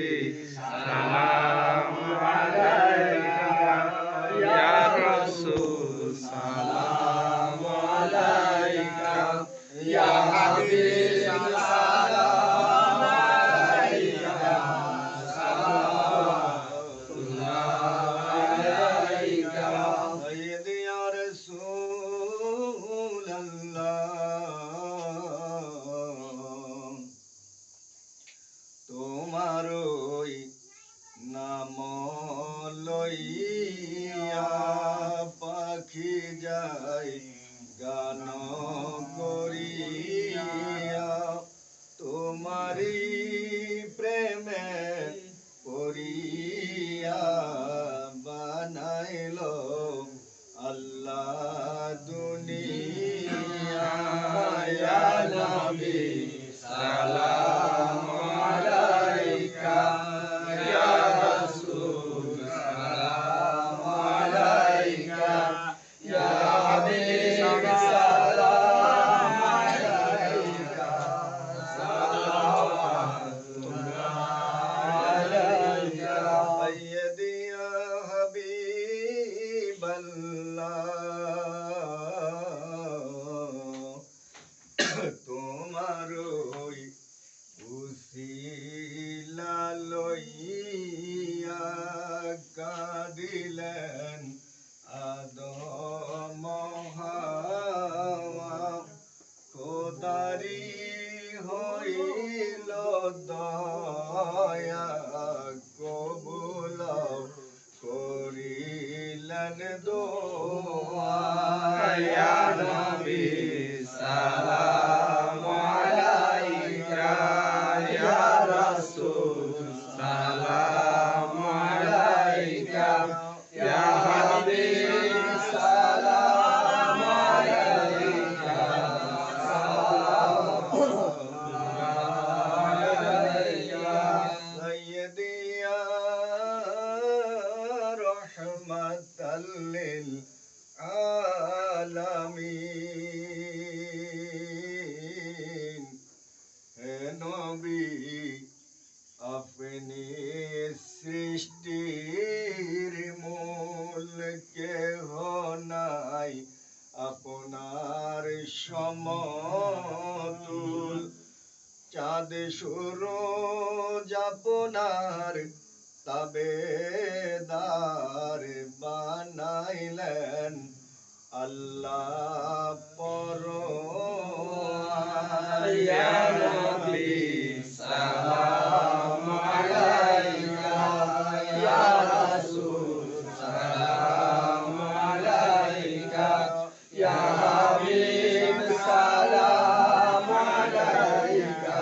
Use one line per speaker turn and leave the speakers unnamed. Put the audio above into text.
নবী সালাম আলাইকা ইয়া রাসূল সালাম আলাইকা ইয়া হাবিব সালাম আলাইকা সালাওয়াতুল্লাহ আলাইকা সাইয়্যিদি ইয়া রাসূলুল্লাহ তোমারই নাম লইয়া পাখি যায় গান করিয়া তোমারি প্রেমে পড়িয়া বানাইল আল্লাহ দুনিয়া ইয়া নবী সালাম আলাইকা ইয়া রাসূল সালাম আলাইকা ইয়া হাবিব সালাম আলাইকা সালাওয়াতুল্লাহ আলাইকা সাইয়্যিদি ইয়া হাবিবাল্লাহ তোমারই উসিলা লইয়া কাঁদিলেন আদম হাওয়া খোদারি হইল দয়া কবুল করিলেন দোয়া ইয়া নবী সালাম আলাইকা ইয়া রাসূল সালাম আলাইকা ইয়া হাবিব সালাম আলাইকা সালাওয়াতুল্লাহ আলাইকা সাইয়্যিদি ইয়া রাহমাতাল লিল আলামিন হে নবী আপনি সৃষ্টির মূল কেহ নাই আপনার সমতুল চাঁদ সূরজ আপনার তাবেদার বানাইলেন আল্লাহ পরোয়ার ইয়া নবী সালাম আলাইকা ইয়া রাসূল সালাম আলাইকা ইয়া হাবিব সালাম আলাইকা